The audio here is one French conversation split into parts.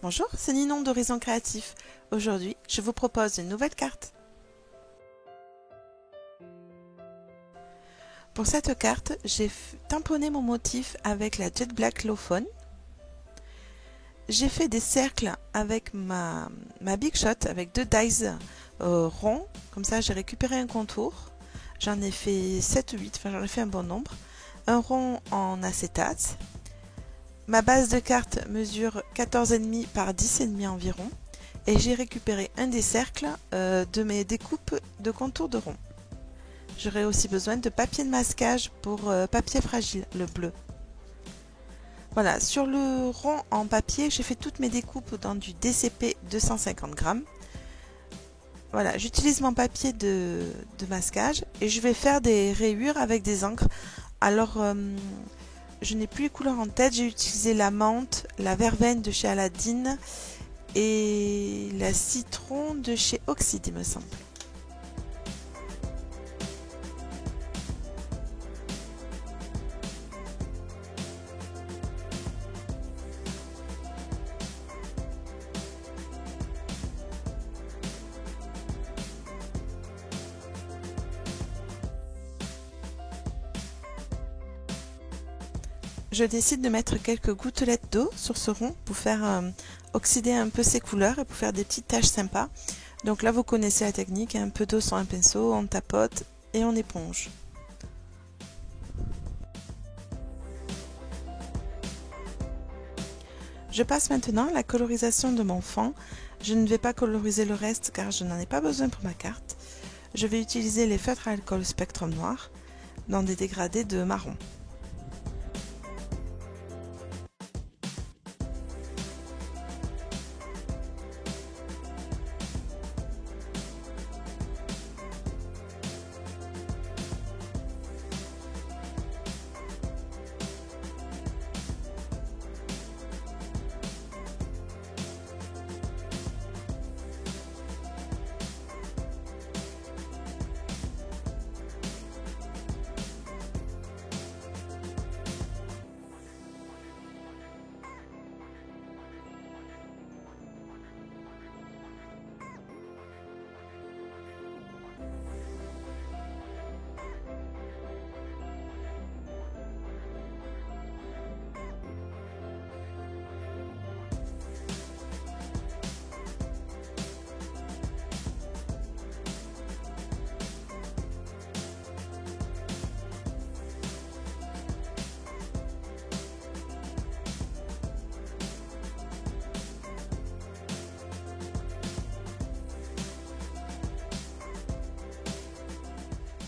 Bonjour, c'est Ninon d'Horizon Créatif. Aujourd'hui, je vous propose une nouvelle carte. Pour cette carte, j'ai tamponné mon motif avec la Jet Black Low Phone. J'ai fait des cercles avec ma Big Shot, avec deux dies ronds. Comme ça, j'ai récupéré un contour. J'en ai fait 7 ou 8, enfin j'en ai fait un bon nombre. Un rond en acétate. Ma base de carte mesure 14,5 par 10,5 environ. Et j'ai récupéré un des cercles de mes découpes de contours de rond. J'aurai aussi besoin de papier de masquage pour papier fragile, le bleu. Voilà, sur le rond en papier, j'ai fait toutes mes découpes dans du DCP 250 grammes. Voilà, j'utilise mon papier de masquage et je vais faire des rayures avec des encres. Alors, je n'ai plus les couleurs en tête, j'ai utilisé la menthe, la verveine de chez Aladdin et la citron de chez Oxide, il me semble. Je décide de mettre quelques gouttelettes d'eau sur ce rond pour faire oxyder un peu ses couleurs et pour faire des petites taches sympas. Donc là vous connaissez la technique, un peu d'eau sur un pinceau, on tapote et on éponge. Je passe maintenant à la colorisation de mon fond. Je ne vais pas coloriser le reste car je n'en ai pas besoin pour ma carte. Je vais utiliser les feutres à alcool Spectrum Noir dans des dégradés de marron.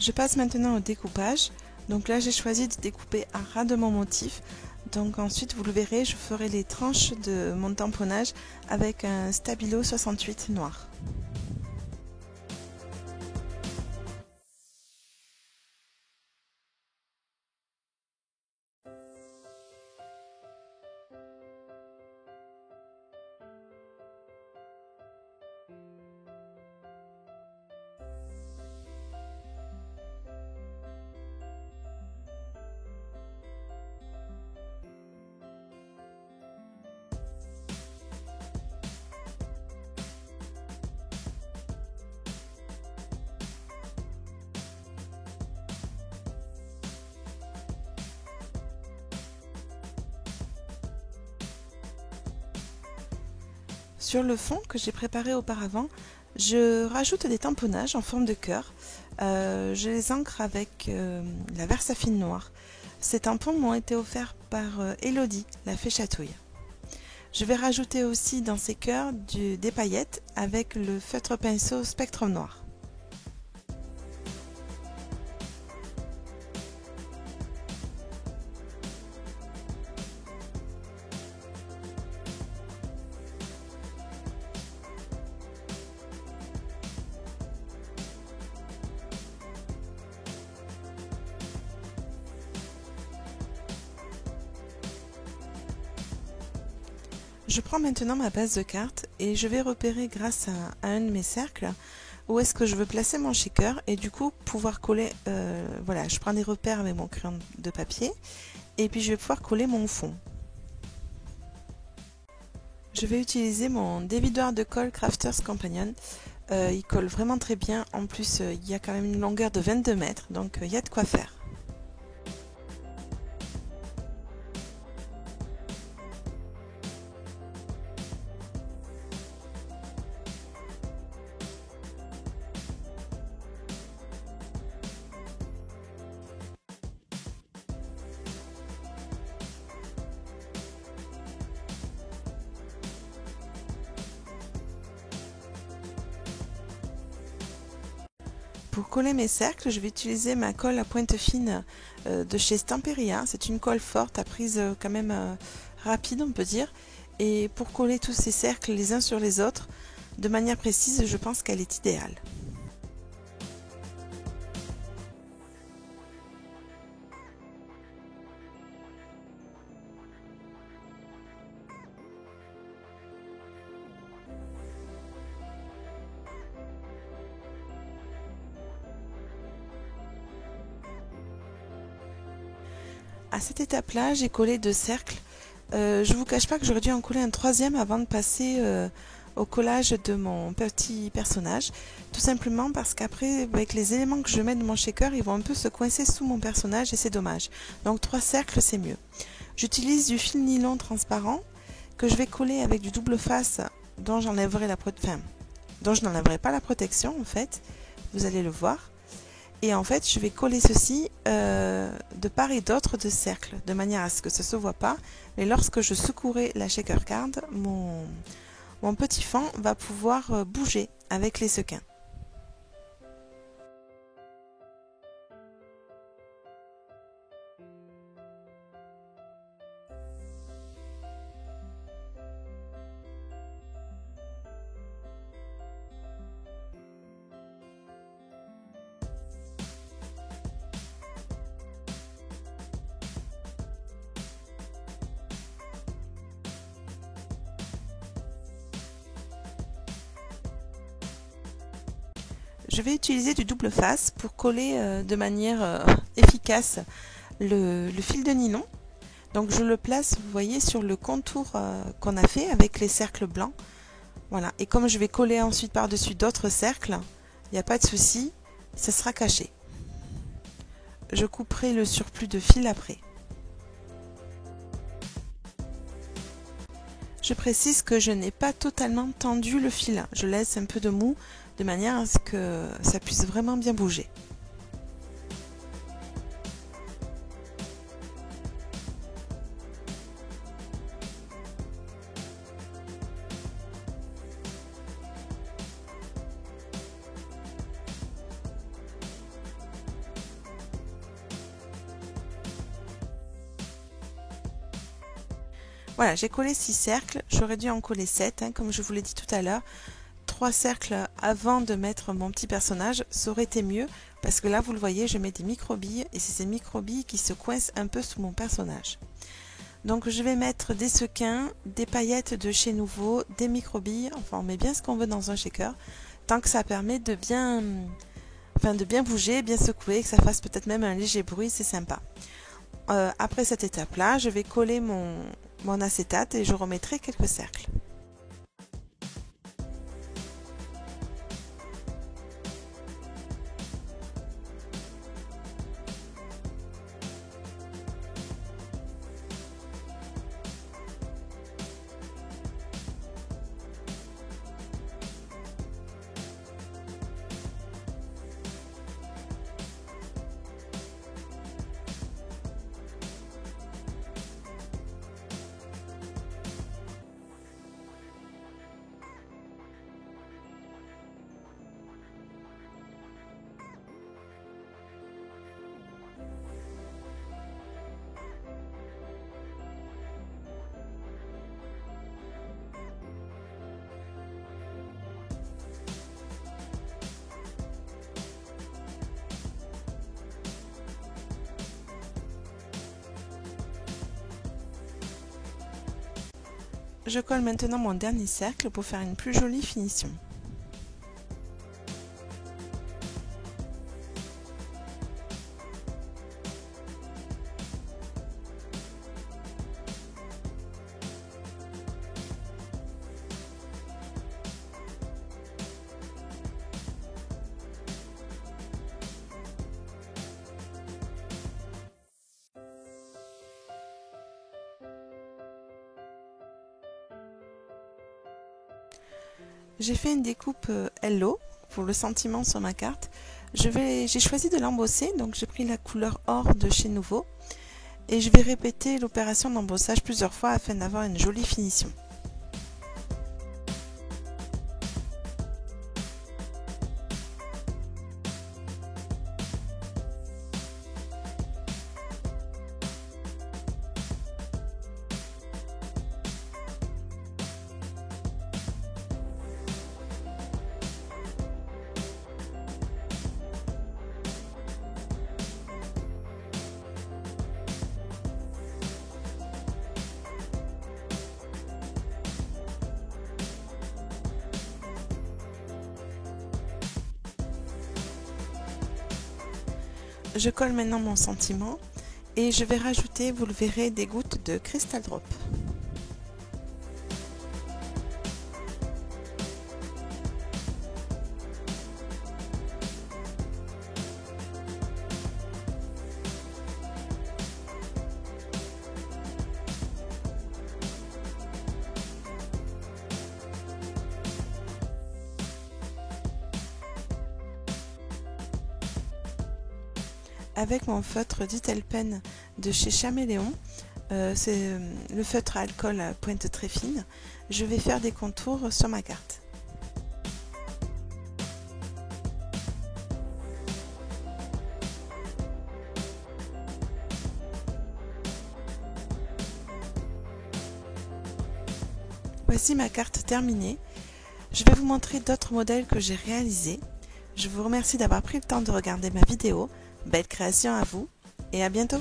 Je passe maintenant au découpage. Donc là j'ai choisi de découper à ras de mon motif. Donc ensuite vous le verrez, je ferai les tranches de mon tamponnage avec un Stabilo 68 noir. Sur le fond que j'ai préparé auparavant, je rajoute des tamponnages en forme de cœur. Je les ancre avec la Versafine noire. Ces tampons m'ont été offerts par Elodie, la fée chatouille. Je vais rajouter aussi dans ces cœurs des paillettes avec le feutre pinceau Spectrum Noir. Je prends maintenant ma base de carte et je vais repérer grâce à un de mes cercles où est-ce que je veux placer mon shaker et du coup pouvoir coller, voilà, je prends des repères avec mon crayon de papier et puis je vais pouvoir coller mon fond. Je vais utiliser mon dévidoir de colle Crafters Companion. Il colle vraiment très bien. En plus, il y a quand même une longueur de 22 mètres, donc il y a de quoi faire. Pour coller mes cercles, je vais utiliser ma colle à pointe fine de chez Stamperia. C'est une colle forte à prise quand même rapide, on peut dire. Et pour coller tous ces cercles les uns sur les autres, de manière précise, je pense qu'elle est idéale. À cette étape-là, j'ai collé 2 cercles. Je vous cache pas que j'aurais dû en coller un troisième avant de passer au collage de mon petit personnage. Tout simplement parce qu'après, avec les éléments que je mets de mon shaker, ils vont un peu se coincer sous mon personnage et c'est dommage. Donc 3 cercles, c'est mieux. J'utilise du fil nylon transparent que je vais coller avec du double face dont j'enlèverai dont je n'enlèverai pas la protection en fait. Vous allez le voir. Et en fait, je vais coller ceci de part et d'autre de cercle, de manière à ce que ça ne se voit pas. Mais lorsque je secouerai la shaker card, mon petit fond va pouvoir bouger avec les sequins. Je vais utiliser du double face pour coller de manière efficace le fil de nylon. Donc je le place, vous voyez, sur le contour qu'on a fait avec les cercles blancs. Voilà. Et comme je vais coller ensuite par-dessus d'autres cercles, il n'y a pas de souci, ça sera caché. Je couperai le surplus de fil après. Je précise que je n'ai pas totalement tendu le fil. Je laisse un peu de mou de manière à ce que ça puisse vraiment bien bouger. Voilà, j'ai collé 6 cercles, j'aurais dû en coller 7, comme je vous l'ai dit tout à l'heure. 3 cercles avant de mettre mon petit personnage, ça aurait été mieux, parce que là, vous le voyez, je mets des micro-billes, et c'est ces micro-billes qui se coincent un peu sous mon personnage. Donc je vais mettre des sequins, des paillettes de chez Nouveau, des micro-billes, enfin on met bien ce qu'on veut dans un shaker, tant que ça permet de bien bouger, bien secouer, que ça fasse peut-être même un léger bruit, c'est sympa. Après cette étape-là, je vais coller mon acétate et je remettrai quelques cercles. Je colle maintenant mon dernier cercle pour faire une plus jolie finition. J'ai fait une découpe Hello pour le sentiment sur ma carte. J'ai choisi de l'embosser, donc j'ai pris la couleur or de chez Nouveau. Et je vais répéter l'opération d'embossage plusieurs fois afin d'avoir une jolie finition. Je colle maintenant mon sentiment et je vais rajouter, vous le verrez, des gouttes de Crystal Drop. Avec mon feutre Detail Pen de chez Chaméléon, c'est le feutre à alcool à pointe très fine, je vais faire des contours sur ma carte. Voici ma carte terminée. Je vais vous montrer d'autres modèles que j'ai réalisés. Je vous remercie d'avoir pris le temps de regarder ma vidéo. Belle création à vous et à bientôt!